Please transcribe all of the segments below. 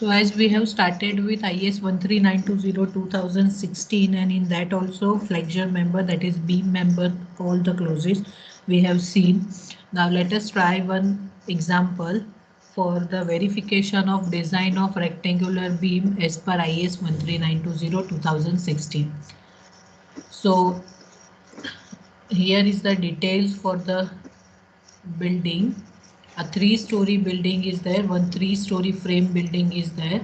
So as we have started with IS 1392/2016, and in that also flexure member, that is beam member, all the clauses we have seen. Now let us try one example for the verification of design of rectangular beam as per IS 1392/2016. So here is the details for the building. A three-story building is there, one three-story frame building is there,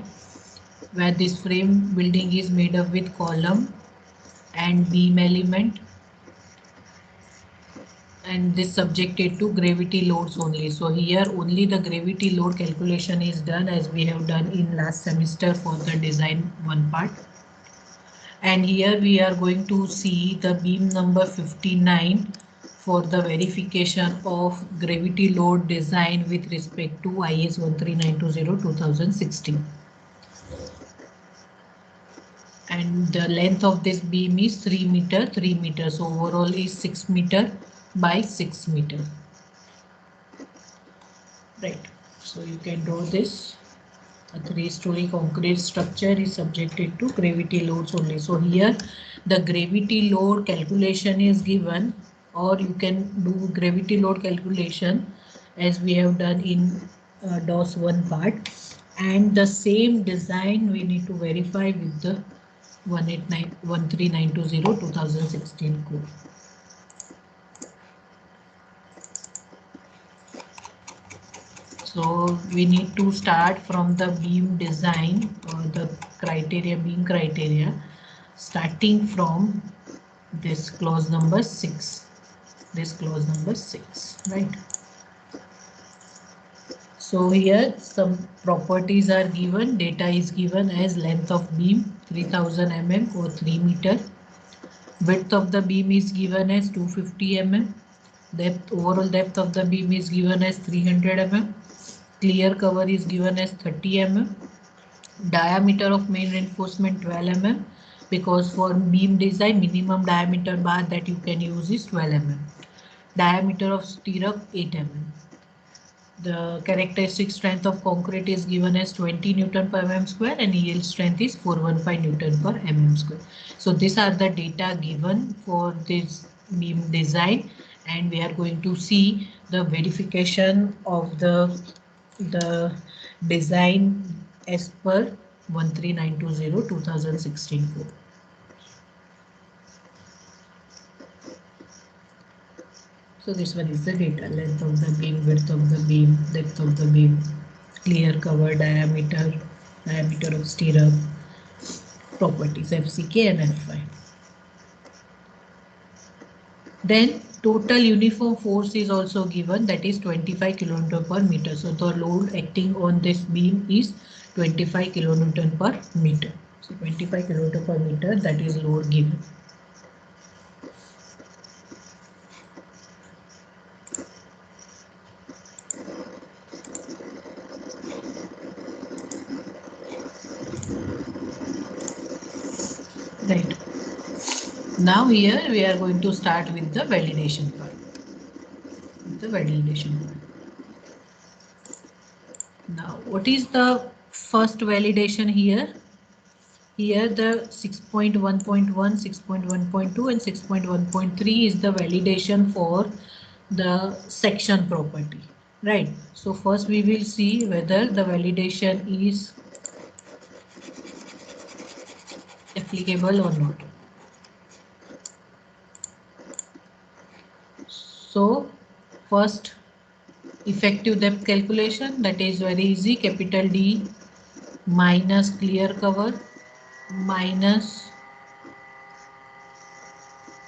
where this frame building is made up with column and beam element, and this subjected to gravity loads only. So here only the gravity load calculation is done, as we have done in last semester for the design one part. And here we are going to see the beam number 59 for the verification of gravity load design with respect to IS 1392/2016. And the length of this beam is 3 meter, 3 meters. So overall is 6 meter by 6 meter. Right. So you can draw this. A three-story concrete structure is subjected to gravity loads only. So here the gravity load calculation is given, or you can do gravity load calculation as we have done in DOS 1 part, and the same design we need to verify with the 1392/2016 code. So we need to start from the beam design, or the criteria, beam criteria, starting from this clause number 6. This clause number 6, right? So here some properties are given. Data is given as length of beam 3000 mm or 3 meter. Width of the beam is given as 250 mm. Overall depth of the beam is given as 300 mm. Clear cover is given as 30 mm. Diameter of main reinforcement 12 mm, because for beam design minimum diameter bar that you can use is 12 mm. Diameter of stirrup 8 mm. The characteristic strength of concrete is given as 20 Newton per mm square, and yield strength is 415 Newton per mm square. So these are the data given for this beam design, and we are going to see the verification of the design as per 1392/2016 code. So this one is the data: length of the beam, width of the beam, depth of the beam, clear cover, diameter of stirrup, properties FCK and Fy. Then total uniform force is also given, that is 25 kilonewton per meter. So the load acting on this beam is 25 kilonewton per meter. So 25 kilonewton per meter, that is load given. Right. Now here we are going to start with the validation part. Now what is the first validation here? Here the 6.1.1, 6.1.2 and 6.1.3 is the validation for the section property. Right. So first we will see whether the validation is applicable or not. So first, effective depth calculation, that is very easy. Capital D minus clear cover minus,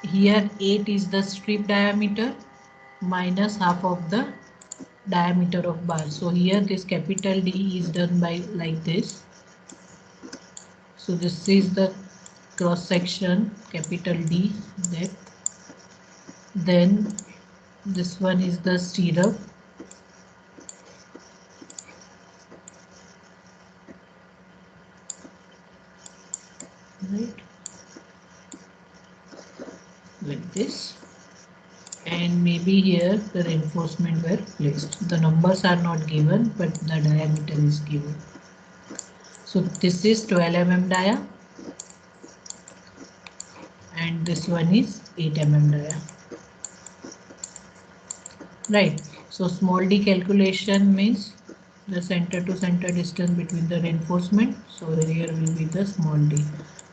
here 8 is the strip diameter, minus half of the diameter of bar. So here this capital D is done by like this. So this is the cross section, capital D depth. Then this one is the stirrup. Right, like this, and maybe here the reinforcement were placed. The numbers are not given, but the diameter is given. So this is 12 mm dia and this one is 8 mm dia. Right. So small d calculation means the center to center distance between the reinforcement. So here will be the small d.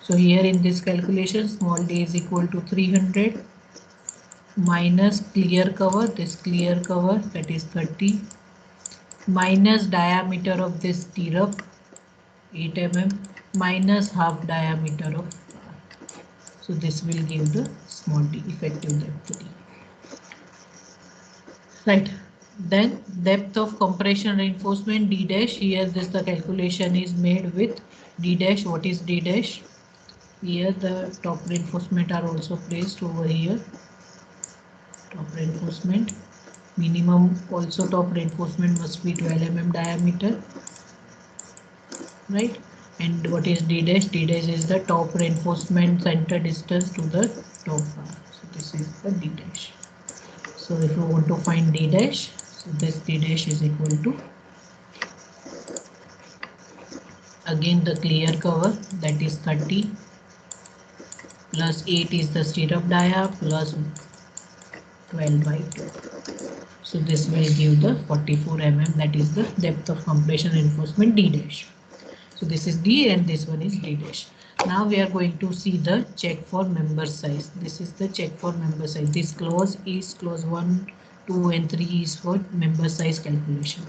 So here in this calculation, small d is equal to 300 minus clear cover, this clear cover that is 30, minus diameter of this stirrup 8 mm minus half diameter of bar. So this will give the small d effective depth d. Right. Then depth of compression reinforcement d dash. Here this the calculation is made with d dash. What is d dash? Here the top reinforcement are also placed over here. Top reinforcement. Minimum also top reinforcement must be 12 mm diameter. Right. And what is d dash? D dash is the top reinforcement center distance to the top bar. So this is the d dash. So if you want to find d dash, so this d dash is equal to again the clear cover that is 30 plus 8 is the stirrup dia plus 12 by 2. So this will give the 44 mm, that is the depth of compression reinforcement d dash. So this is d and this one is d dash. Now we are going to see the check for member size. This is the check for member size. This clause is clause 1, 2 and 3 is for member size calculation.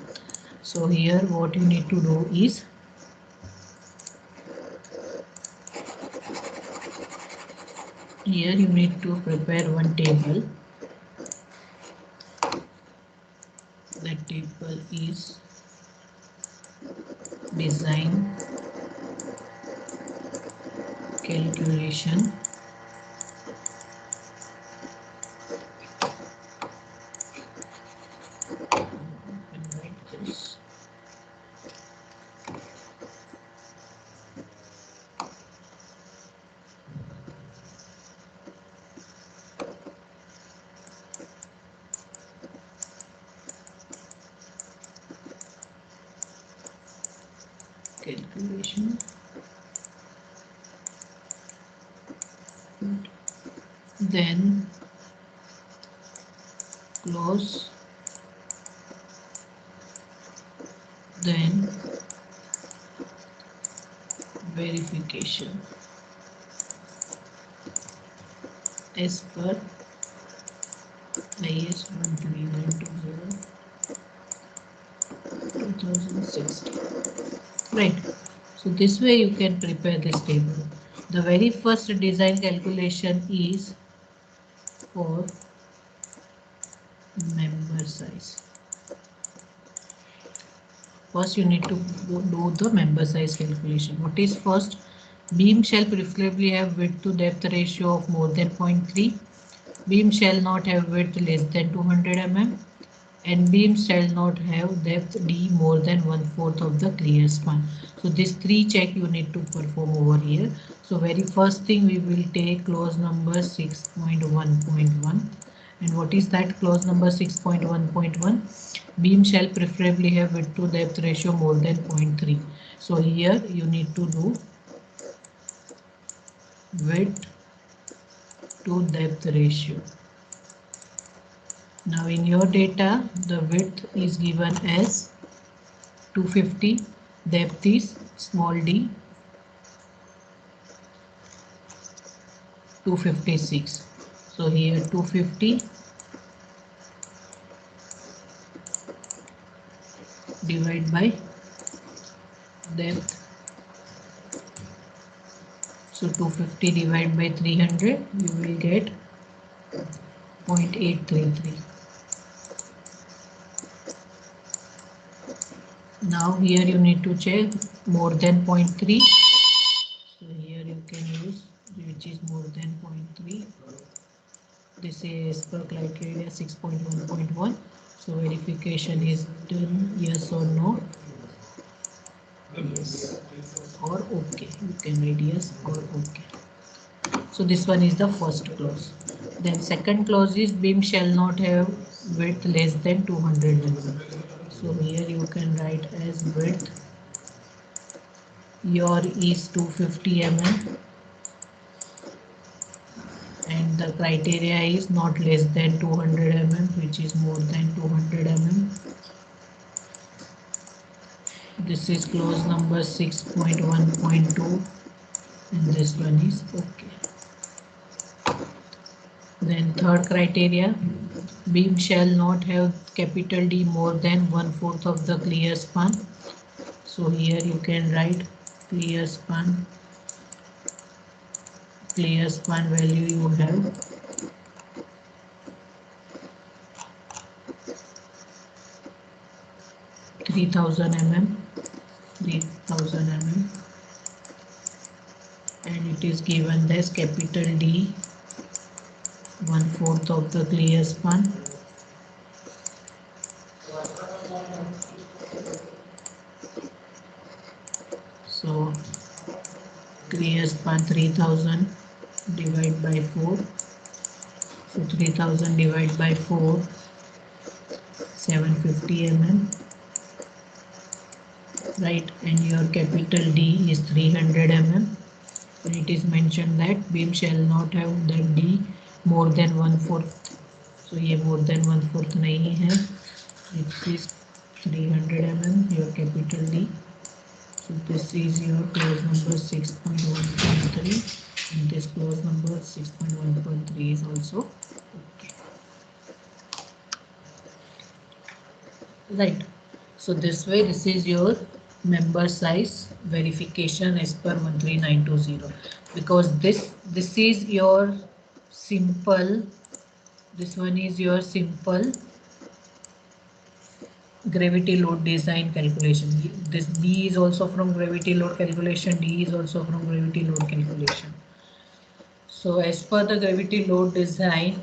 So here what you need to do is here you need to prepare one table. That table is design calculation calculation. Then close, then verification as per IS 13120/2016. Right. So this way you can prepare this table. The very first design calculation is for member size. First you need to do the member size calculation. What is first? Beam shall preferably have width to depth ratio of more than 0.3. Beam shall not have width less than 200 mm. And beam shall not have depth d more than 1/4 of the clear span. So these three check you need to perform over here. So very first thing we will take clause number 6.1.1. And what is that clause number 6.1.1? Beam shall preferably have width to depth ratio more than 0.3. So here you need to do width to depth ratio. Now in your data, the width is given as 250, depth is small d 256. So here 250 divided by depth. So 250 divided by 300, you will get 0.833. Now here you need to check more than 0.3. So here you can use which is more than 0.3. This is per criteria 6.1.1. So verification is done, yes or no. Yes or okay. You can read yes or okay. So this one is the first clause. Then second clause is beam shall not have width less than 200 mm. So here you can write as width your is 250 mm and the criteria is not less than 200 mm, which is more than 200 mm. This is clause number 6.1.2 and this one is okay. Then third criteria, beam shall not have capital D more than 1/4 of the clear span. So here you can write clear span value you have 3000 mm, 3000 mm, and it is given as capital D 1/4 of the clear span. So clear span 3000 divided by 4. So 3000 divided by 4, 750 mm, right? And your capital D is 300 mm. And it is mentioned that beam shall not have that D more than 1/4. So ये more than 1/4 नहीं है. It is 300 mm your capital D. So this is your clause number 6.1.3 and this clause number 6.1.3 is also okay. Right. So this way this is your member size verification as per 13920, because this is your simple, this one is your simple gravity load design calculation. This B is also from gravity load calculation, D is also from gravity load calculation. So as per the gravity load design,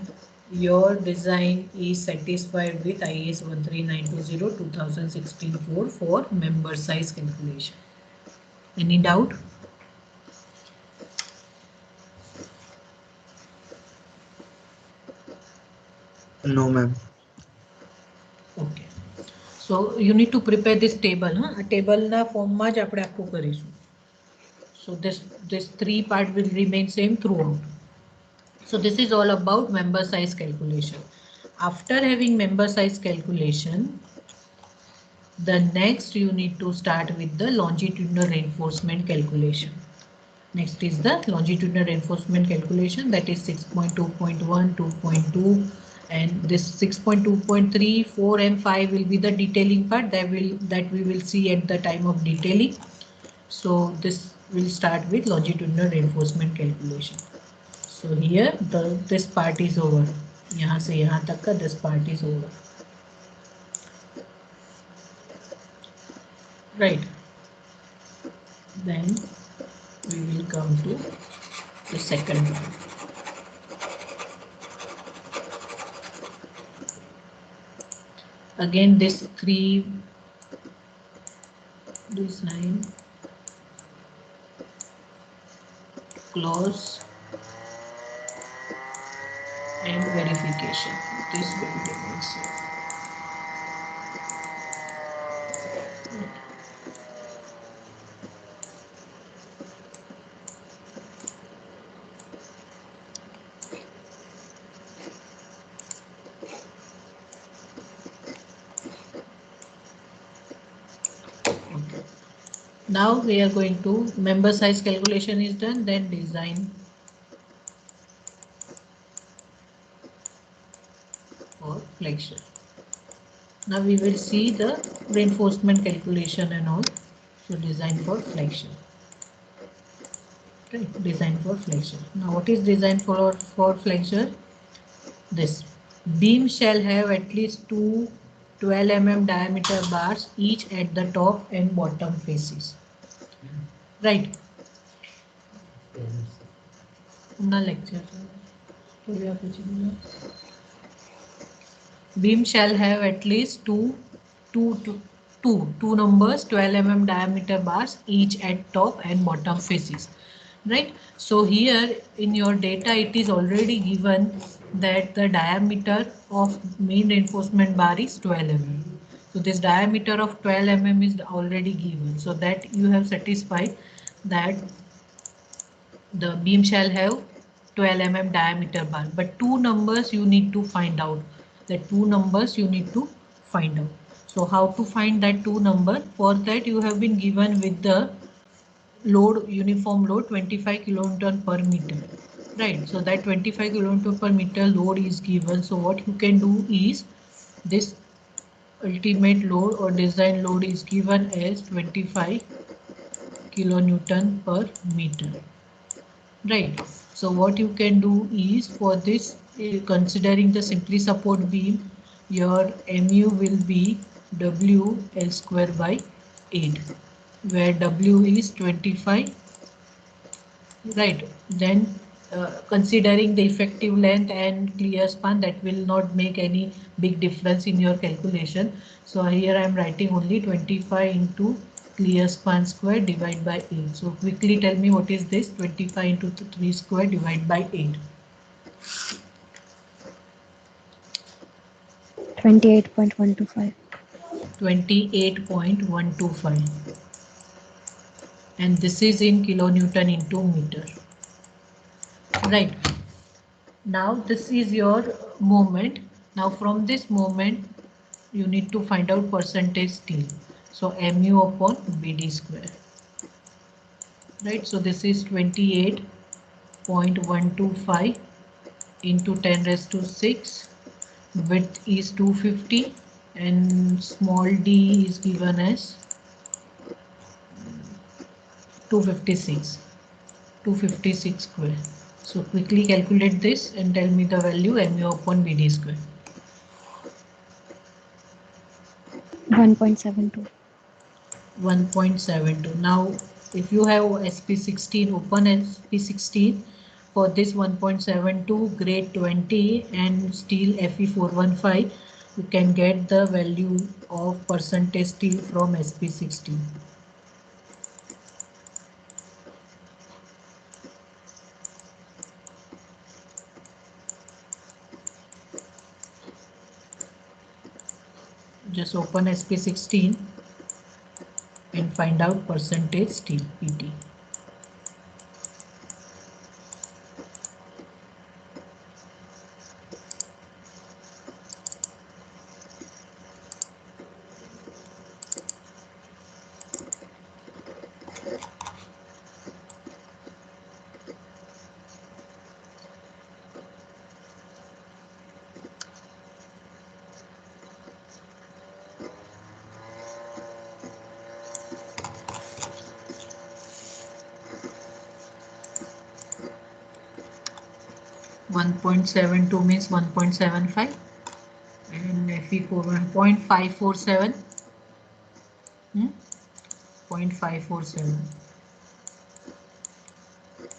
your design is satisfied with IS 13920 2016-4 for member size calculation. Any doubt? No, ma'am. Okay. So you need to prepare this table. A table na form માં જ આપણે આખું કરીશું. So this three part will remain same throughout. So this is all about member size calculation. After having member size calculation, the next you need to start with the longitudinal reinforcement calculation. Next is the longitudinal reinforcement calculation, that is 6.2.1, 2.2, and this 6.2.3, 4 and 5 will be the detailing part that we will see at the time of detailing. So this will start with longitudinal reinforcement calculation. So here this part is over. यहाँ से यहाँ तक का this part is over. Right. Then we will come to the second one. Again this three design clause and verification. This will be also. Okay. Now we are going to member size calculation is done, then design for flexure. Now we will see the reinforcement calculation and all. So design for flexure. Right, design for flexure. Now what is design for flexure? This beam shall have at least two 12 mm diameter bars each at the top and bottom faces. Right. Lecture. Beam shall have at least two numbers 12 mm diameter bars each at top and bottom faces. Right. So here in your data it is already given that the diameter of main reinforcement bar is 12 mm. So this diameter of 12 mm is already given. So that you have satisfied that the beam shall have 12 mm diameter bar, but two numbers you need to find out. The two numbers you need to find out. So how to find that two number? For that you have been given with the load, uniform load 25 kilonewton per meter, right? So that 25 kilonewton per meter load is given. So what you can do is, this ultimate load or design load is given as 25 kilonewton per meter, right? So what you can do is, for this, considering the simply support beam, your mu will be W L square by 8, where W is 25, right? Then considering the effective length and clear span, that will not make any big difference in your calculation. So here I am writing only 25 into clear span square divided by 8. So quickly tell me what is this? 25 into 3 square divided by 8. 28.125. 28.125. And this is in kilonewton into meter. Right. Now this is your moment. Now from this moment you need to find out percentage steel. So mu upon bd square. Right. So this is 28.125 into 10 raised to 6. Width is 250 and small d is given as 256 square. So quickly calculate this and tell me the value mu upon bd square. 1.72. 1.72. Now if you have SP16, open SP16, for this 1.72 grade 20 and steel Fe415, you can get the value of percentage steel from SP16. Just open SP16 and find out percentage steel PT. .72 means 1.75 and Fe4 1.547. 0.547.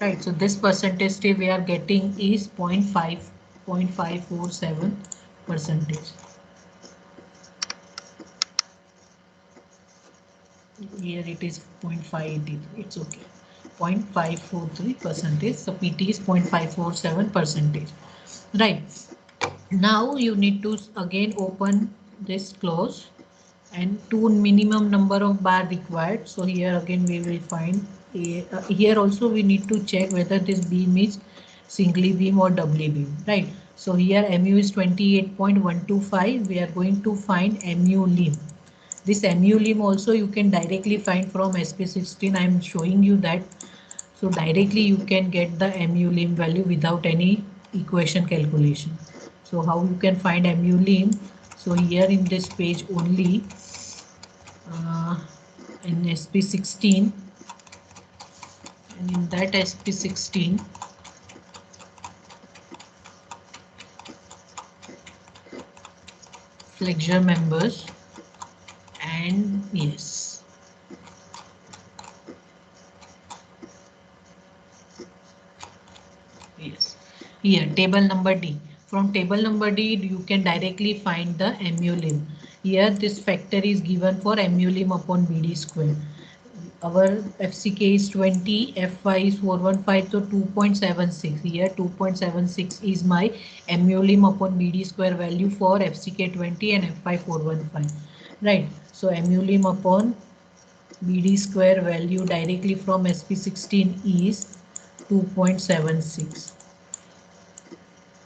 Right, so this percentage stay we are getting is 0.547 percentage. Here it is 0.580. It's okay. 0.543 percentage. So PT is 0.547 percentage. Right. Now you need to again open this close and two minimum number of bar required. So here again we will find here also we need to check whether this beam is singly beam or doubly beam, right? So here mu is 28.125. We are going to find mu limb. This mu limb also you can directly find from SP16. I am showing you that. So directly you can get the mu limb value without any equation calculation. So how you can find mu limb? So here in this page only, in SP16, and in that SP16, flexure members, and yes, here table number D. From table number D you can directly find the mu limb. Here this factor is given for mu limb upon BD square. Our FCK is 20, Fy is 415, so 2.76. Here 2.76 is my mu limb upon BD square value for FCK 20 and Fy 415. Right. So mu limb upon BD square value directly from SP16 is 2.76.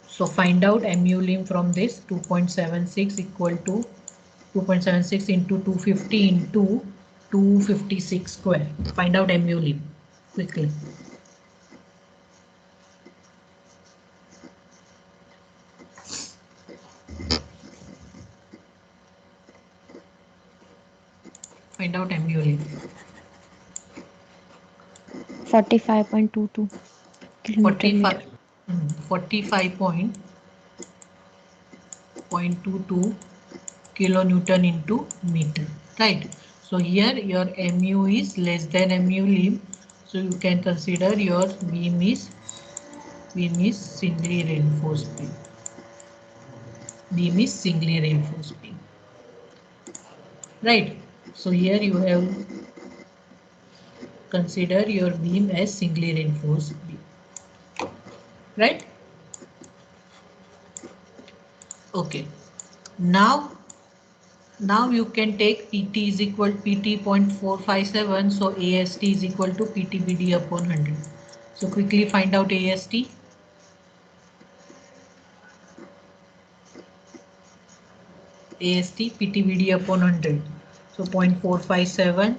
So find out mu lim from this. 2.76 equal to 2.76 into 250 into 256 square. Find out mu lim quickly. Find out mu lim. 45.22 kilometer meter. 45.22 kilonewton into meter, right? So here your mu is less than mu lim, so you can consider your beam is singly reinforced beam. Beam is singly reinforced beam, right? So here you have consider your beam as singly reinforced beam, right? Okay. Now you can take PT is equal to PT 0.457, so AST is equal to PTBD upon 100. So quickly find out AST. AST PTBD upon 100. So 0.457,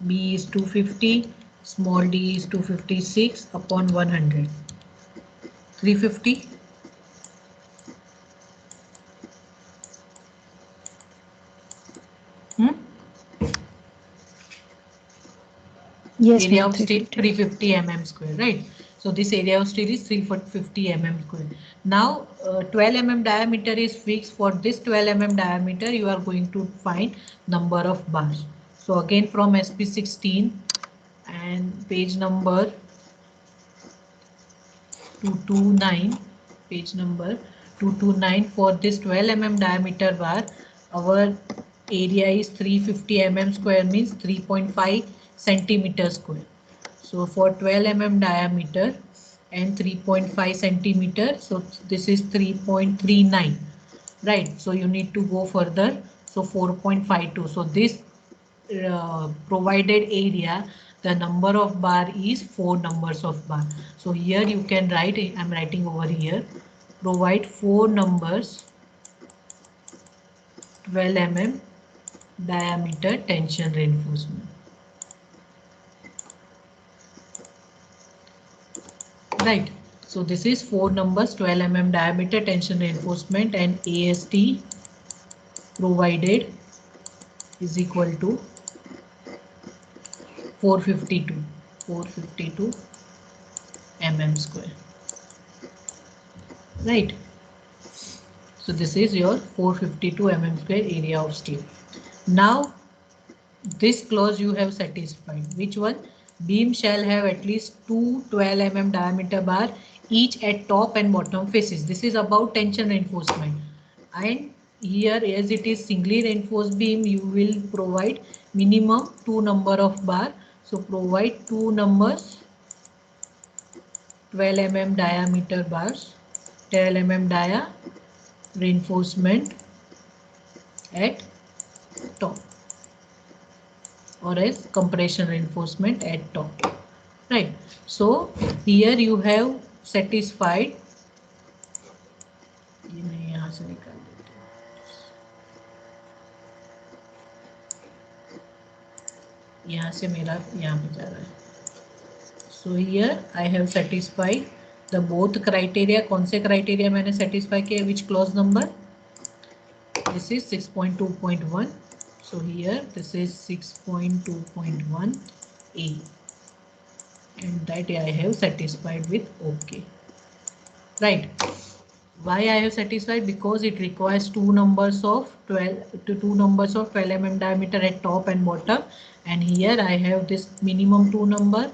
B is 250, small d is 256 upon 100. 350. Yes, Area ma'am. of steel 350. 350 mm square, right? So this area of steel is 350 mm square. Now 12 mm diameter is fixed. For this 12 mm diameter, you are going to find number of bars. So again from SP16 and page number 229, page number 229, for this 12 mm diameter bar, our area is 350 mm square, means 3.5 centimeter square. So for 12 mm diameter and 3.5 centimeter, so this is 3.39, right? So you need to go further, so 4.52. So this provided area, the number of bar is 4 numbers of bar. So here you can write, I'm writing over here, provide 4 numbers 12 mm diameter tension reinforcement, right? So this is 4 numbers 12 mm diameter tension reinforcement, and AST provided is equal to 452 mm square, right? So this is your 452 mm square area of steel. Now this clause you have satisfied. Which one? Beam shall have at least two 12 mm diameter bar each at top and bottom faces. This is about tension reinforcement. And here, as it is singly reinforced beam, you will provide minimum 2 number of bar. So provide 2 numbers 12 mm diameter bars, 12 mm dia reinforcement at top, or as compression reinforcement at top, right? So here you have satisfied, ये मैं यहाँ से निकाल देती हूँ, यहाँ से मेरा यहाँ पे जा रहा है. So here I have satisfied the both criteria. कौन से criteria मैंने satisfy किया? Which clause number? This is 6.2.1. So here this is 6.2.1a, and that I have satisfied with OK, right? Why I have satisfied? Because it requires 2 numbers of 12 mm diameter at top and bottom, and here I have this minimum 2 number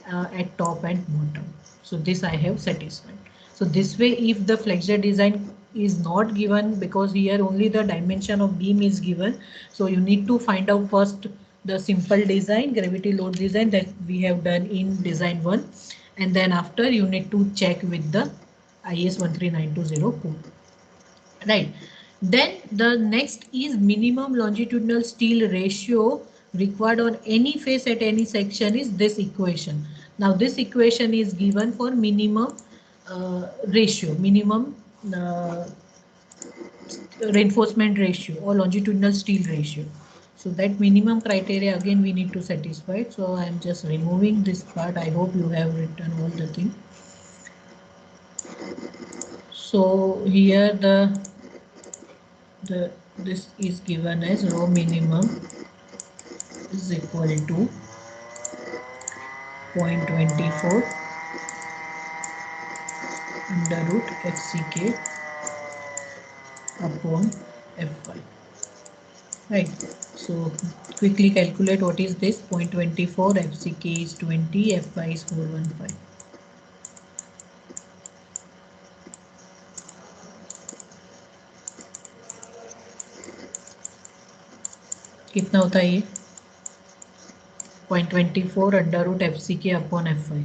at top and bottom. So this I have satisfied. So this way, if the flexure design is not given, because here only the dimension of beam is given, so you need to find out first the simple design, gravity load design, that we have done in design 1, and then after you need to check with the IS 13920 code, right? Then the next is minimum longitudinal steel ratio required on any face at any section is this equation. Now this equation is given for minimum ratio, minimum reinforcement ratio or longitudinal steel ratio. So that minimum criteria again we need to satisfy. So I am just removing this part. I hope you have written all the thing. So here the this is given as rho minimum is equal to 0.24 under root FCK upon Fy. Right. So quickly calculate what is this. 0.24, FCK is 20, Fy is 415. कितना होता है ये 0.24 under root FCK upon Fy.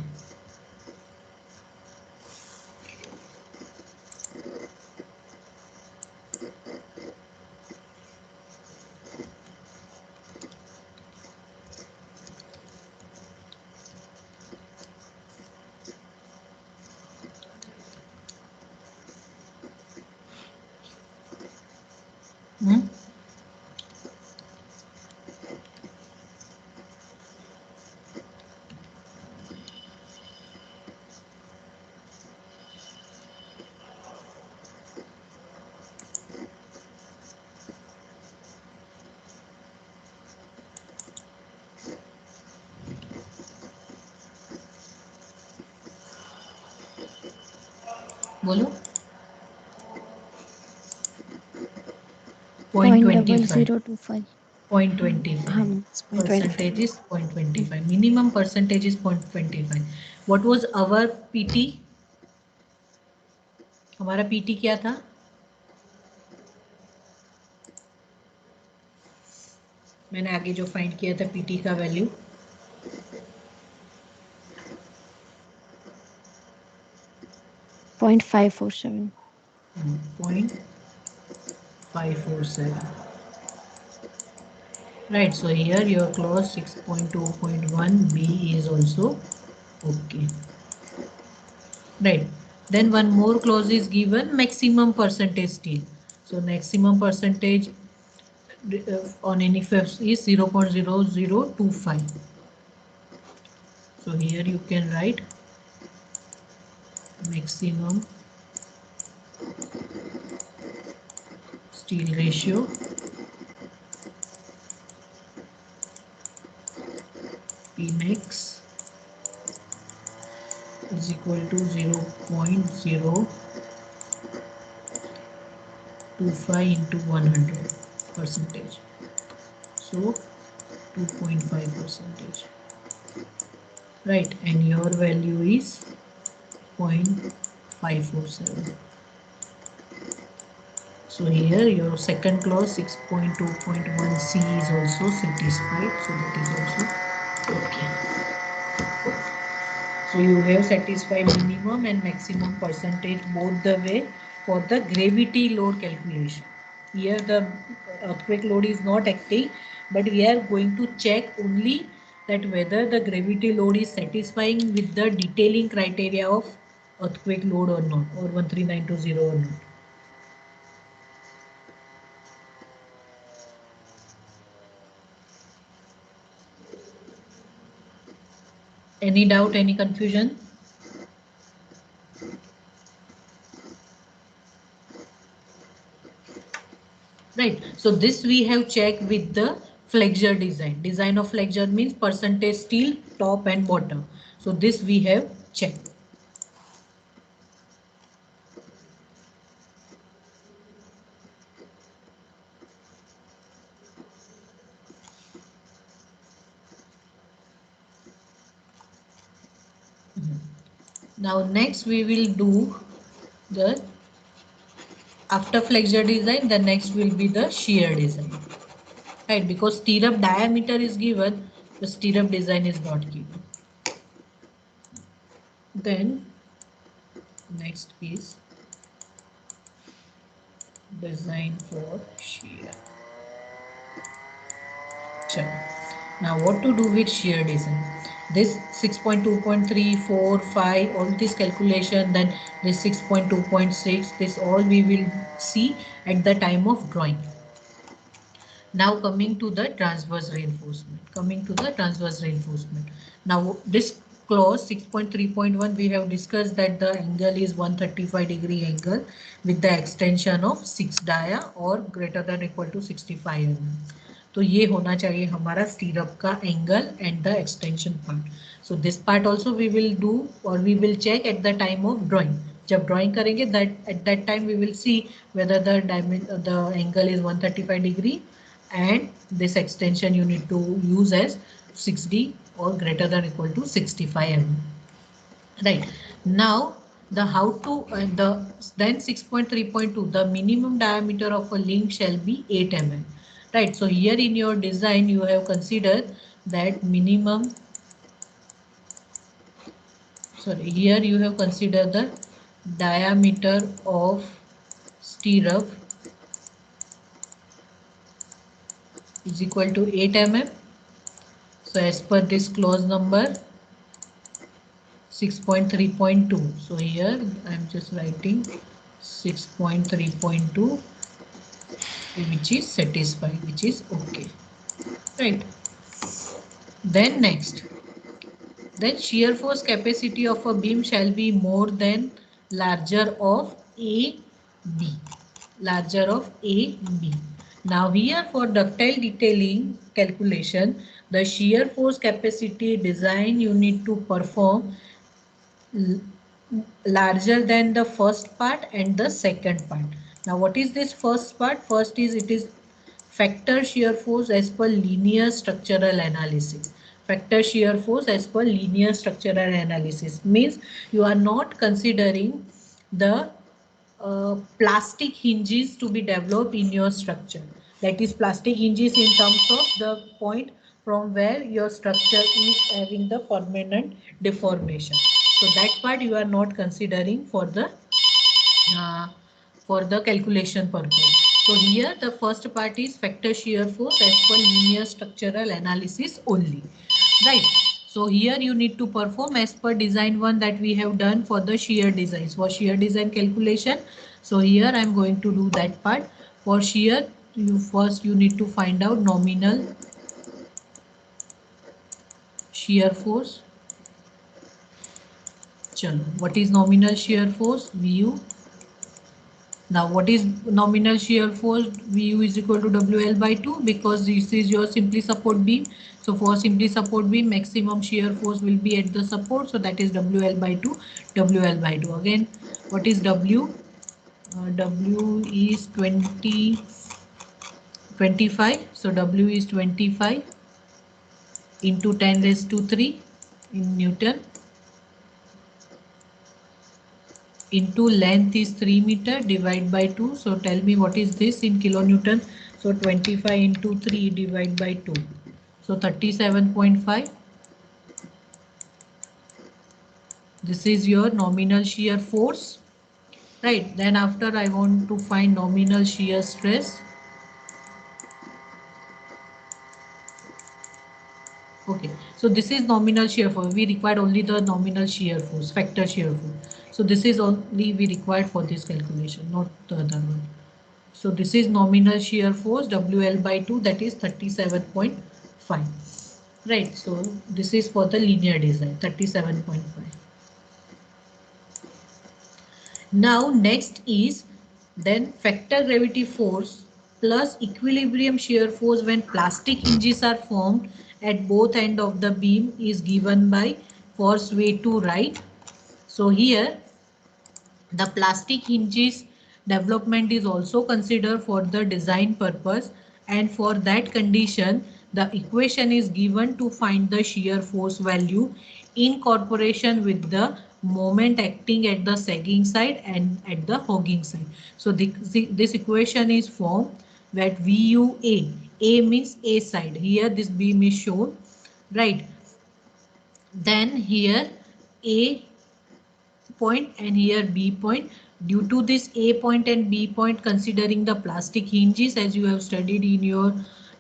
बोलो 0.25. 0.0025. 0.25. Percentage is 0.25. Minimum percentage is 0.25. What was our PT? हमारा PT क्या था? मैंने आगे जो फाइंड किया था PT का value 0.547. 0.547. Right, so here your clause 6.2.1b is also okay. Right, then one more clause is given, maximum percentage steel. So maximum percentage on NFF is 0.0025. So here you can write maximum steel ratio Pmax is equal to 0.025 into 100 percentage. So 2.5 percentage. Right, and your value is 0.547. So here your second clause 6.2.1c is also satisfied. So that is also okay. So you have satisfied minimum and maximum percentage both the way for the gravity load calculation. Here the earthquake load is not acting, but we are going to check only that whether the gravity load is satisfying with the detailing criteria of earthquake load or not, or 13920 or not. Any doubt, any confusion? Right, so this we have checked with the flexure design. Design of flexure means percentage steel top and bottom. So this we have checked. Now next we will do the, after flexure design, the next will be the shear design. Right, because stirrup diameter is given, the stirrup design is not given. Then next is design for shear. Chalo. Now what to do with shear design? This 6.2.3, 4, 5, all this calculation, then this 6.2.6, this all we will see at the time of drawing. Now coming to the transverse reinforcement. Coming to the transverse reinforcement. Now this clause 6.3.1 we have discussed that the angle is 135-degree angle with the extension of 6 dia or greater than equal to 65 mm. तो ये होना चाहिए हमारा stirrup का angle and the extension part. So this part also we will do और we will check at the time of drawing. जब drawing करेंगे that at that time we will see whether the angle is 135 degree and this extension you need to use as 6D or greater than equal to 65 mm. Right. Now the how to then 6.3.2 the minimum diameter of a link shall be 8 mm. Right. So here in your design you have considered that minimum, sorry, here you have considered the diameter of stirrup is equal to 8 mm. So as per this clause number 6.3.2. So here I am just writing 6.3.2, which is satisfied, which is okay. Right. Then next, then shear force capacity of a beam shall be more than larger of AB. Larger of AB. Now here for ductile detailing calculation, the shear force capacity design you need to perform larger than the first part and the second part. Now what is this first part? First is it is factor shear force as per linear structural analysis. Factor shear force as per linear structural analysis means you are not considering the plastic hinges to be developed in your structure. That is plastic hinges in terms of the point from where your structure is having the permanent deformation. So that part you are not considering for the calculation purpose. So here the first part is factor shear force as per linear structural analysis only. Right. So here you need to perform as per design one that we have done for the shear designs. For shear design calculation. So here I am going to do that part. For shear, you need to find out nominal shear force. Chalo, what is nominal shear force? Vu. Now what is nominal shear force? Vu is equal to WL by 2 because this is your simply support beam. So for simply support beam, maximum shear force will be at the support. So that is WL by 2, WL by 2. Again, what is W? W is 25. So W is 25 into 10 raised to 3 in Newton. Into length is 3 meter, divide by 2. So tell me what is this in kilonewton. So 25 into 3 divide by 2. So 37.5. This is your nominal shear force. Right. Then after I want to find nominal shear stress. Okay. So this is nominal shear force. We required only the nominal shear force, factor shear force. So this is only we required for this calculation, not the other one. So this is nominal shear force WL by 2, that is 37.5. Right. So this is for the linear design 37.5. Now next is then factor gravity force plus equilibrium shear force when plastic hinges are formed at both ends of the beam is given by force weight to right. So here the plastic hinges development is also considered for the design purpose, and for that condition the equation is given to find the shear force value in corporation with the moment acting at the sagging side and at the hogging side. So this equation is formed that VUA, A means A side, here this beam is shown, right? Then here A point and here B point. Due to this A point and B point, considering the plastic hinges as you have studied in your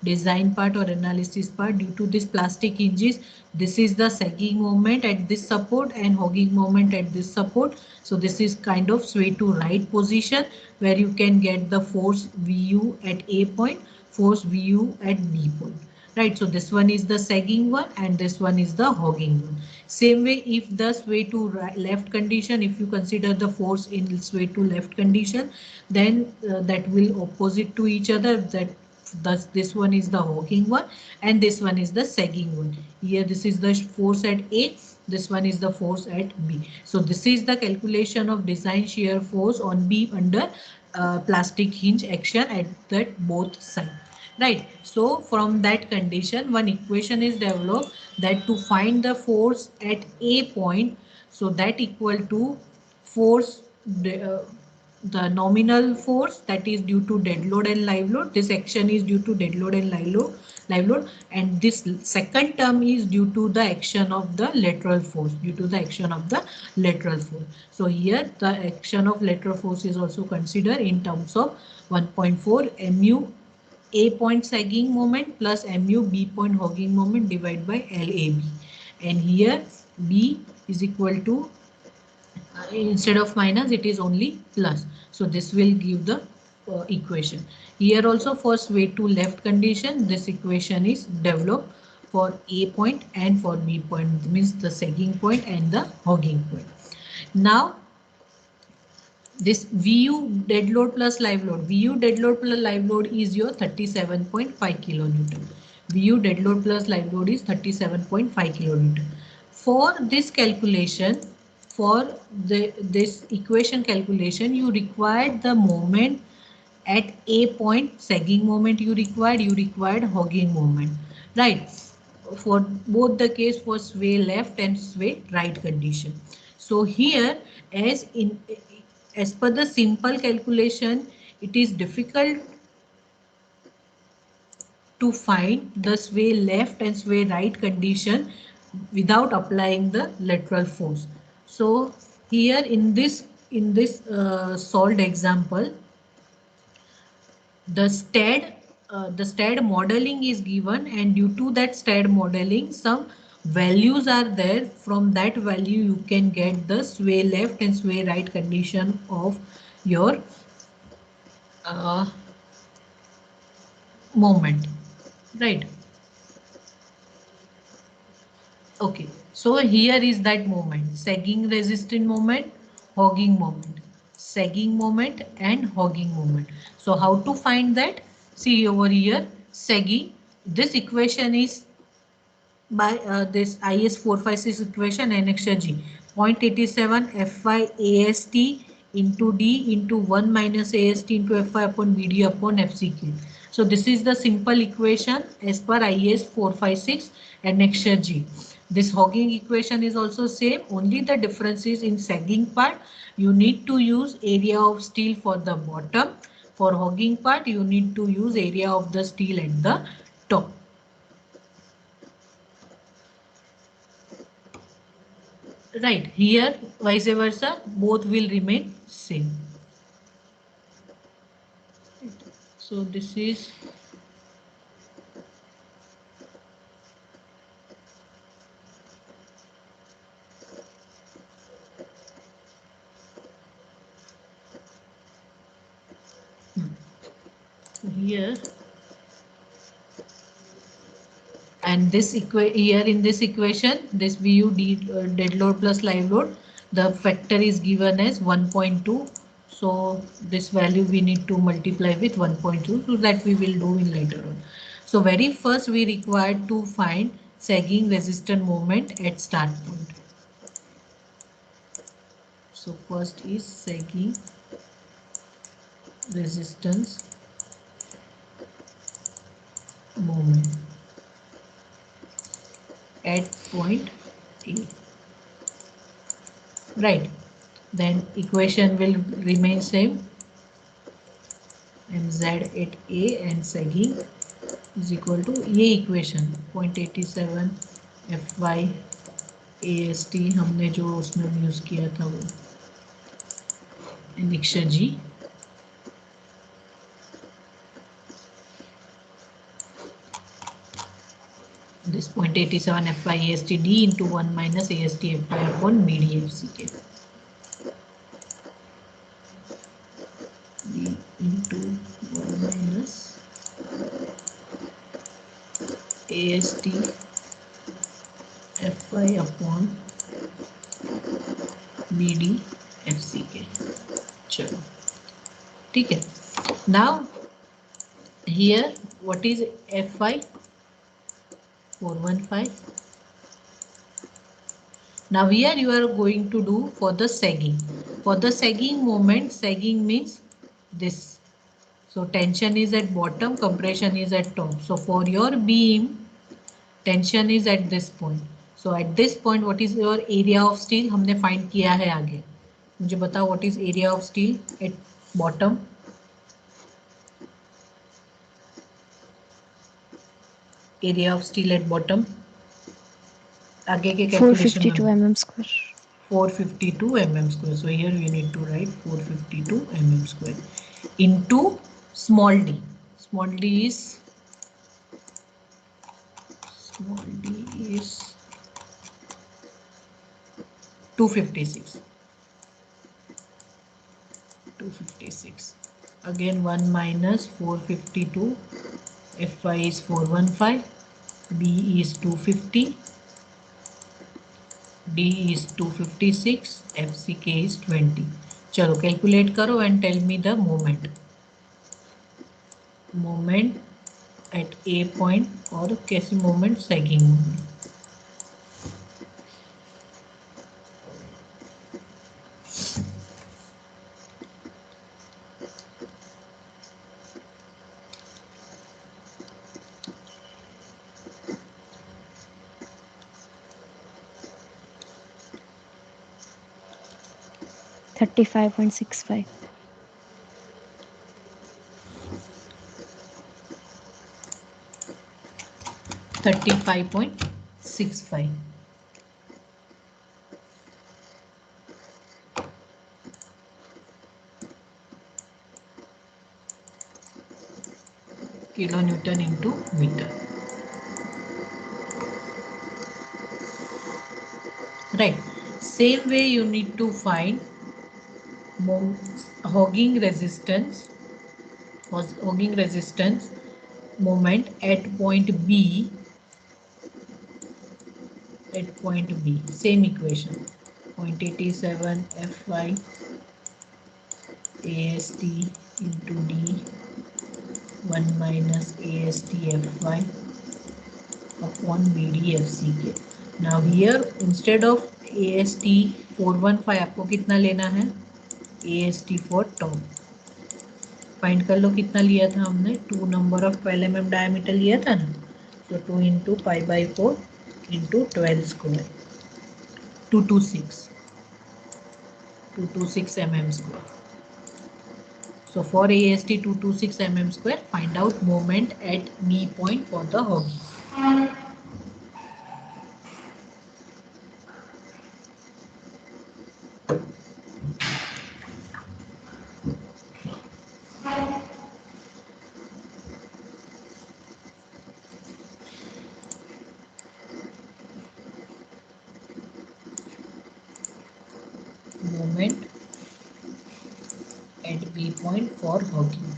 design part or analysis part. Due to this plastic hinges, this is the sagging moment at this support and hogging moment at this support. So this is kind of sway to right position where you can get the force Vu at A point, force Vu at B point. Right, so this one is the sagging one and this one is the hogging one. Same way, if the sway to left condition, if you consider the force in sway to left condition, then that will opposite to each other. That thus this one is the hogging one and this one is the sagging one. Here this is the force at A, this one is the force at B. So this is the calculation of design shear force on B under plastic hinge action at that both sides. Right, so from that condition one equation is developed that to find the force at A point, so that equal to force the nominal force that is due to dead load and live load. This action is due to dead load and live load, and this second term is due to the action of the lateral force, due to the action of the lateral force. So here the action of lateral force is also considered in terms of 1.4 mu A point sagging moment plus mu B point hogging moment divided by LAB, and here B is equal to instead of minus it is only plus. So this will give the equation. Here also for sway to left condition, this equation is developed for A point and for B point, means the sagging point and the hogging point. Now this VU dead load plus live load. VU dead load plus live load is your 37.5 kilonewton. VU dead load plus live load is 37.5 kilonewton. For this calculation, for this equation calculation, you required the moment at A point, sagging moment you required hogging moment, right? For both the case for sway left and sway right condition. So here as per the simple calculation, it is difficult to find the sway left and sway right condition without applying the lateral force. So here in this solved example, the STAD modeling is given, and due to that STAD modeling some values are there. From that value you can get the sway left and sway right condition of your moment, right? Okay, so here is that moment: sagging resistant moment, hogging moment, sagging moment and hogging moment. So how to find that? See over here, sagging, this equation is by this IS 456 equation, annexure G, 0.87 Fy AST into D into 1 minus AST into Fy upon BD upon FCQ. So this is the simple equation as per IS 456 annexure G. This hogging equation is also same, only the difference is in sagging part you need to use area of steel for the bottom. For hogging part you need to use area of the steel at the top. Right, here vice versa, both will remain same. So this is here, and this here in this equation, this VU dead load plus live load, the factor is given as 1.2. So this value we need to multiply with 1.2, so that we will do in later on. So very first we required to find sagging resistant moment at start point. So first is sagging resistance moment at point A. Right, then equation will remain same, mz at A and sagging is equal to ये equation 0.87 Fy AST हमने जो उसमें use किया था वो annexure G this 0.87 Fy AST D into 1 minus AST Fy upon BD FCK. D into 1 minus AST Fy upon BD FCK. चलो ठीक है. Now here what is Fy? 415. Now here you are going to do for the sagging. For the sagging moment, sagging means this. So tension is at bottom, compression is at top. So for your beam, tension is at this point. So at this point, what is your area of steel? हमने find किया है आगे. मुझे बताओ what is area of steel at bottom? Area of steel at bottom. आगे के calculation 452 mm square. 452 mm square. So here we need to write 452 mm square into small d. Small d is 256. 256. Again 1 minus 452. Fy is 415. B is 250. D is 256, FCK is 20. चलो calculate करो and tell me the moment. Moment at A point और कैसी moment? Sagging moment. $35.65. $35.65. Kilonewton into meter. Right. Same way you need to find hogging resistance moment at point B. Same equation. 0.87 Fy AST into D 1 minus AST Fy upon BD FCK. Now here instead of AST 415 आपको कितना लेना है? AST for top. Find कर लो कितना लिया था हमने? 2 number of 12 mm diameter लिया था ना. So 2 into pi by 4 into 12 square. 226 mm square. So for AST 226 mm square, find out moment at B point for the hogging. Moment at B point for hogging.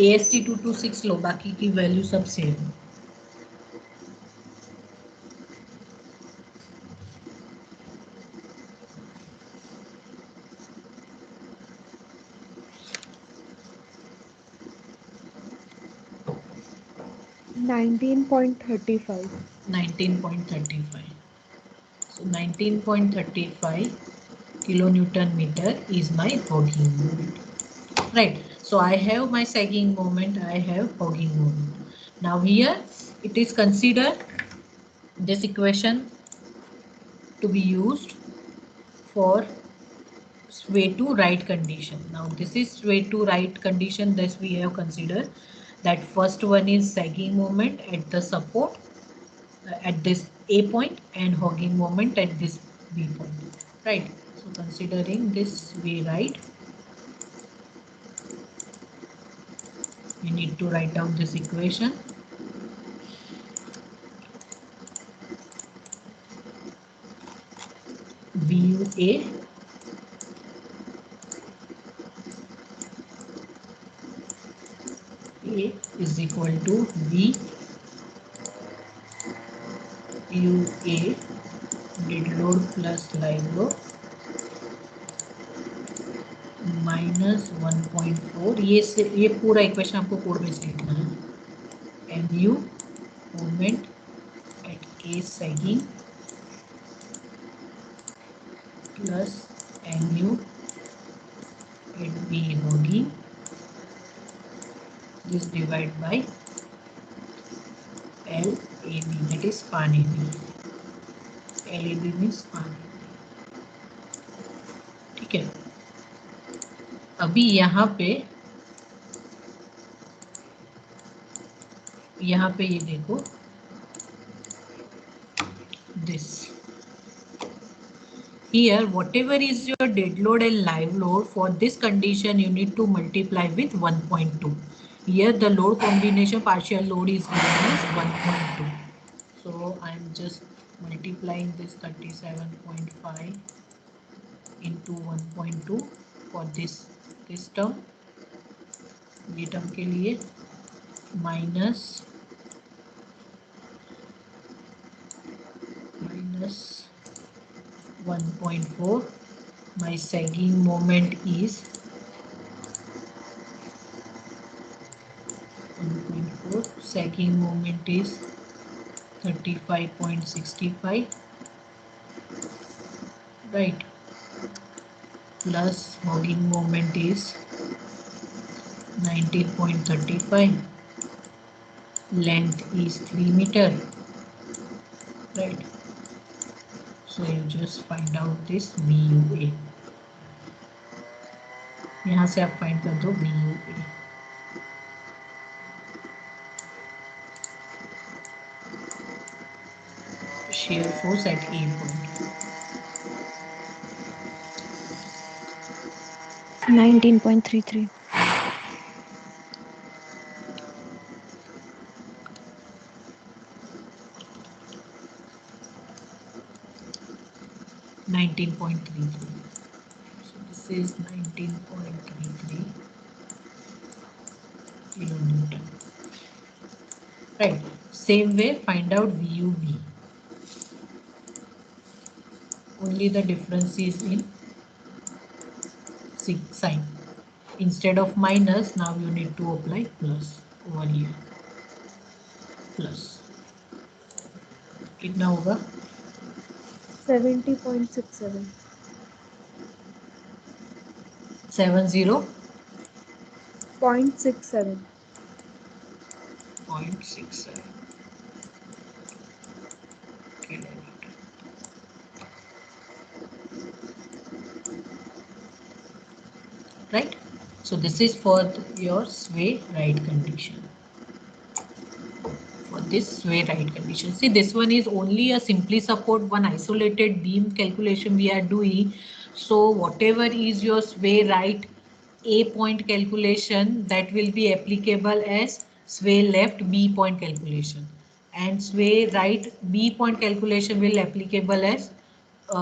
AST 226 लो, बाकी की value सब same. $19.35. 19.35. So 19.35 kilonewton meter is my hogging moment. Right. So I have my sagging moment, I have hogging moment. Now here it is considered this equation to be used for sway to right condition. Now this is sway to right condition. This we have considered that first one is sagging moment at the support at this A point and hogging moment at this B point. Right. So considering this we write You need to write down this equation. BUA is equal to BUA dead load plus live load minus 1.4. ये पूरा equation आपको code में से लिखना है. MU moment at A sagging plus MU at B loading. This divided by LAB, that is span AB. LAB means span. ठीक है. अभी यहाँ पे ये देखो this. Here whatever is your dead load and live load, for this condition you need to multiply with 1.2. Here the load combination partial load is given as 1.2. So I am just multiplying this 37.5 into 1.2 for this term. ये term के लिए minus 1.4. My sagging moment is 1.4. Sagging moment is 35.65, right? Plus hogging moment is 19.35. Length is 3 meter, right? So you just find out this BUA. यहाँ से आप find कर दो BUA. Shear force at A point. 19.33. 19.33. So this is 19.33 kilonewton. Right. Same way, find out VUB. Only the difference is in sign. Instead of minus, now you need to apply plus over here. Plus. कितना होगा? 70.67. 70. 0.67. 0.67 kilonewton. Right? So this is for your sway right condition. For this sway right condition. See, this one is only a simply support one isolated beam calculation we are doing. So whatever is your sway right A point calculation, that will be applicable as sway left B point calculation, and sway right B point calculation will applicable as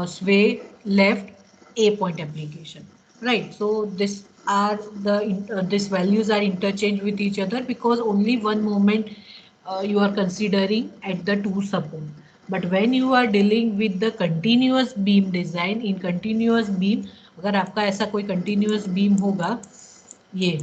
sway left A point application, right? So this are the these values are interchanged with each other because only one moment you are considering at the two support. But when you are dealing with the continuous beam design, in continuous beam, अगर आपका ऐसा कोई continuous beam होगा ये,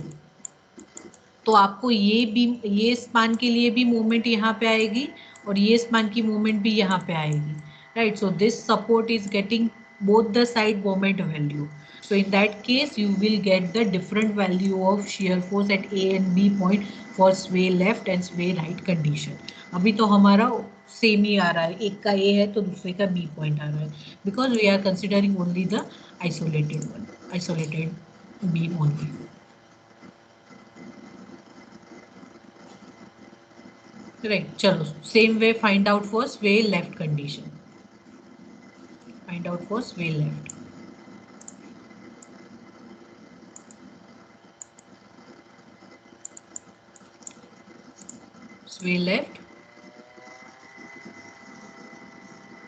तो आपको ये beam ये स्पान के लिए भी मूवमेंट यहाँ पे आएगी और ये स्पान की मूवमेंट भी यहाँ पे आएगी, right? So this support is getting both the side moment value. So in that case you will get the different value of shear force at A and B point for sway left and sway right condition. अभी तो हमारा same ही आ रहा है, एक का A है तो दूसरे का B point आ रहा है, because we are considering only the isolated beam only. Correct. चलो same way find out for sway left condition. Find out for sway left. sway left.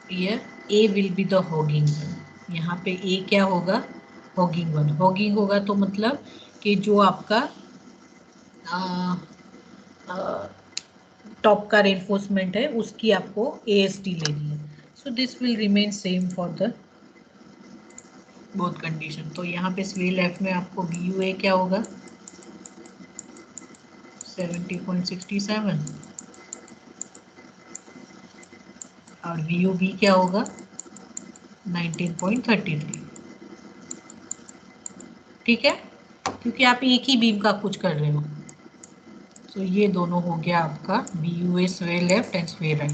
Here A will be the hogging one. यहाँ पे A क्या होगा? hogging one. hogging होगा तो मतलब कि जो आपका टॉप का रेनफोर्समेंट है उसकी आपको AST लेनी है. So this will remain same for the both condition. तो यहाँ पे स्वे लेफ्ट में आपको BUA क्या होगा? 70.67 और VUB क्या होगा? 19.33. ठीक है, क्योंकि आप एक ही बीम का कुछ कर रहे हो. तो ये दोनों हो गया आपका BUA स्वे लेफ्ट एंड स्वे राइट.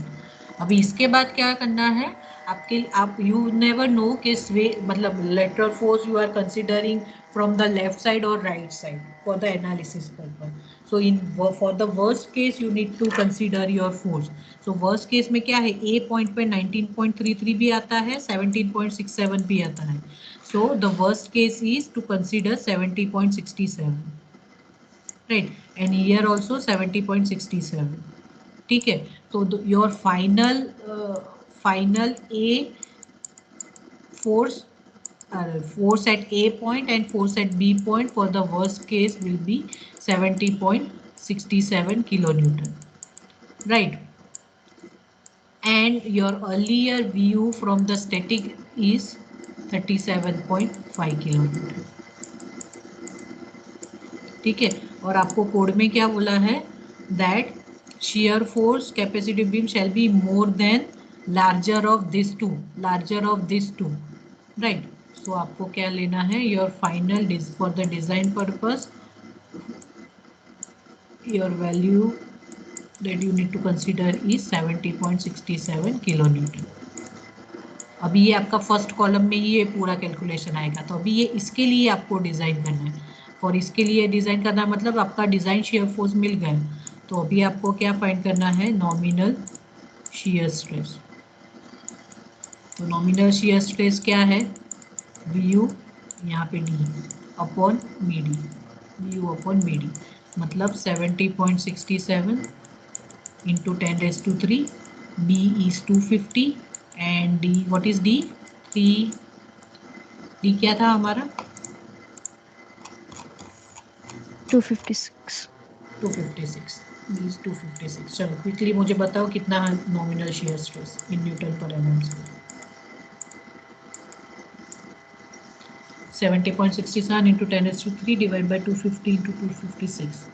अभी इसके बाद क्या करना है आपके, आप यू नेवर नो कि स्वे मतलब lateral force you are considering from the left side और right side for the analysis purpose. So in for the worst case you need to consider your force. So worst case में क्या है, A point पे 19.33 भी आता है, 17.67 भी आता है. So the worst case is to consider 70.67. right, and here also 70.67. ठीक है, तो your final A force force at A point and force at B point for the worst case will be 70.67 kilonewton, right? And your earlier VU from the static is 37.5 kilonewton. ठीक है, और आपको code में क्या बोला है, that shear force capacitive beam shall be more than larger of this two, right? So आपको क्या लेना है, your final for the design purpose your value that you need to consider is 70.67 kilonewton. अभी ये आपका फर्स्ट कॉलम में ही ये पूरा कैलकुलेशन आएगा. तो अभी ये इसके लिए आपको डिज़ाइन करना है, और इसके लिए डिज़ाइन करना मतलब आपका डिज़ाइन शेयर फोर्स मिल गया. तो अभी आपको क्या फाइंड करना है, नॉमिनल शेयर स्ट्रेस. तो नॉमिनल शेयर स्ट्रेस क्या है, VU यहाँ पे D upon BD, VU upon BD मतलब 70.67 into 10⁻³ B is 250 and D, what is D? 3, D क्या था हमारा? 256. 256. D is 256. चलो क्विकली मुझे बताओ कितना nominal shear stress in newton पर mm square. 70.67 into 10⁻³ divided by 250 into 256.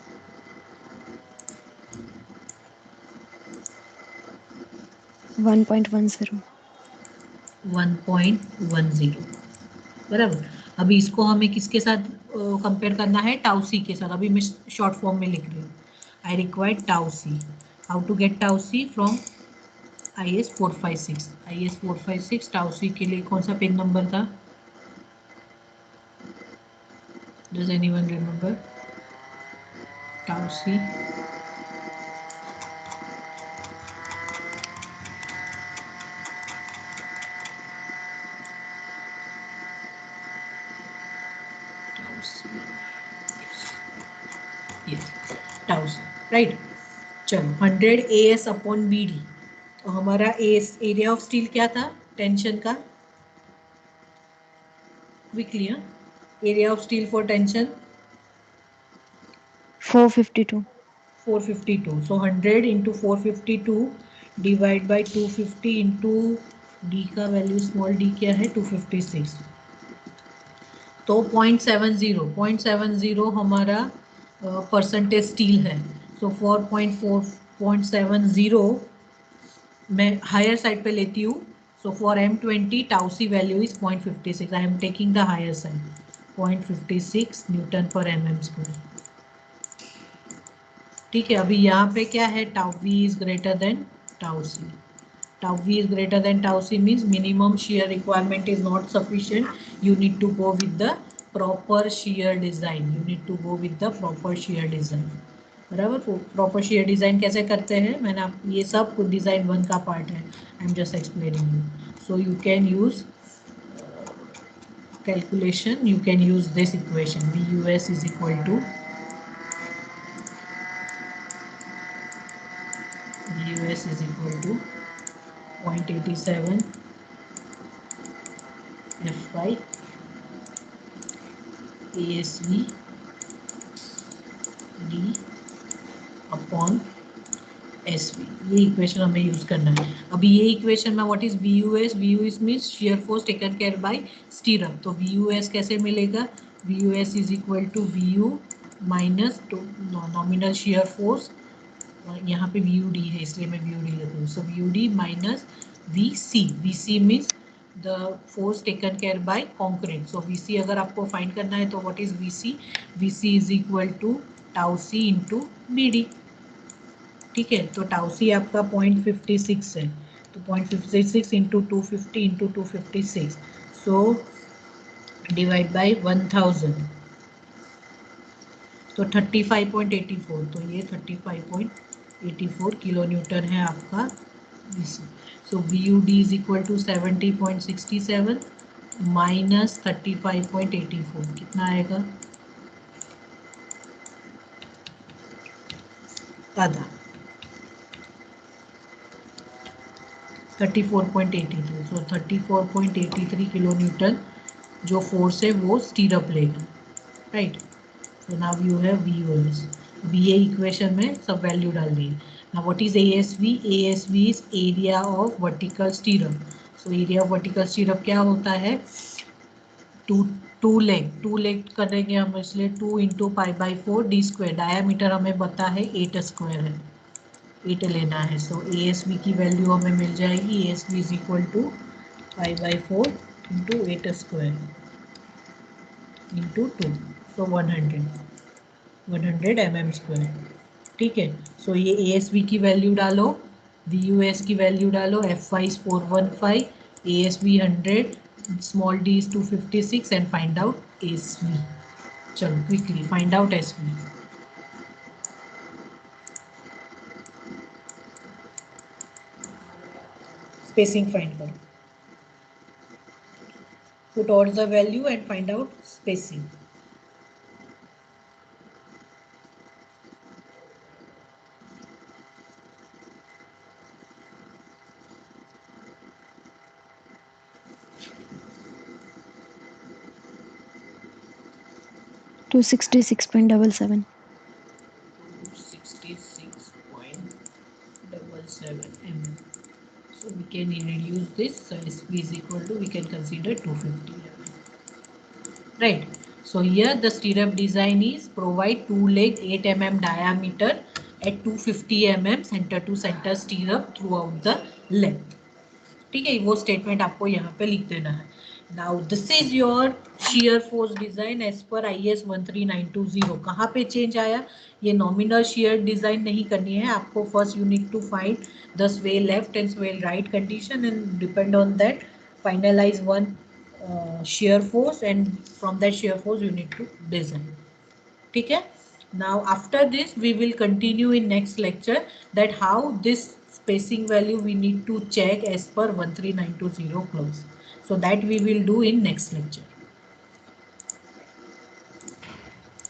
1.10. 1.10 बराबर. अभी इसको हमें किसके साथ कंपेयर करना है, टाउ सी के साथ. अभी मैं शॉर्ट फॉर्म में लिख रही हूँ, I required tau c. How to get tau c, from IS 456. IS 456 tau c के लिए कौन सा पेज नंबर था, does anyone remember? Tau c tau c right. चलो 100 AS अपॉन BD. तो हमारा एरिया ऑफ स्टील क्या था, टेंशन का, quickly. Area of steel for tension 452. 452. So 100 into 452 divide by 250 into D का वैल्यू स्मॉल d क्या है, 256. तो 0.70 हमारा परसेंटेज स्टील है. सो 4.70 मैं हायर साइड पे लेती हूँ. So for M20 tau C value is 0.56. I am taking the higher side, 0.56 newton पर mm स्क्वायर. ठीक है, अभी यहाँ पे क्या है, tau V is greater than tau C. Tau v is greater than tau c means minimum shear requirement is not sufficient. You need to go with the proper shear design. बराबर. Proper shear design कैसे करते हैं, मैंने आप ये सब design 1 का part है. I am just explaining you. So you can use calculation, you can use this equation VUS is equal to VUS is equal to 0.87 F5 ASV D upon SV। ये इक्वेशन हमें use करना है। अभी ये equation में what is VUS? VUS means shear force taken care by stirrup. तो VUS कैसे मिलेगा? VUS is equal to VU minus nominal shear force, यहाँ पे VUD है इसलिए मैं VUD लिख रही हूँ। So VUD minus VC। VC means the force taken care by concrete. So VC अगर आपको फाइंड करना है तो what is VC? VC is equal to tau C into BD। ठीक है, तो टाउ C आपका 0.56 है, तो 0.56 into 250 into 256, so divide by 1000, तो 35.84। तो ये 35.84 किलो न्यूटन है आपका VC। So VUD is equal to 70.67 minus 35.84, कितना आएगा? आधा, 34.83। सो 34.83 किलो न्यूटन जो फोर्स है वो स्टीरअप लेगा, right. So now you have VUS। अब ये इक्वेशन में सब वैल्यू डाल दिए। Now what is ASV? ASV is area of vertical stirrup. So area of vertical stirrup क्या होता है? टू लेग करेंगे हम, इसलिए 2 into pi by 4 D square. Diameter हमें पता है 8 स्क्वायर है, 8 लेना है। सो ASV की वैल्यू हमें मिल जाएगी, ASV is equal to pi by 4 into 8 square into 2, so 100 mm square. ठीक है, सो ये ASV की वैल्यू डालो, VUS की वैल्यू डालो, F5 is 415, ASV 100, small d is 256 and find out ASV। चलो quickly find out SV। Spacing find करो, put all the value and find out spacing। Two 66.77. 266.77 mm। So we can reduce this, so SV is equal to, we can consider 250 mm, right? So here the stirrup design is provide 2 leg 8 mm diameter at 250 mm center to center stirrup throughout the length। ठीक है, वो statement आपको यहाँ पे लिख देना है। Now this is your shear force design as per IS 13920। कहाँ पे चेंज आया? ये नॉमिनल shear डिजाइन नहीं करनी है आपको। First you need to find the sway left and sway right condition and depend on that finalize one shear force and from that shear force you need to design। ठीक है, now after this we will continue in next lecture that how this spacing value we need to check as per 13920 clause, so that we will do in next lecture।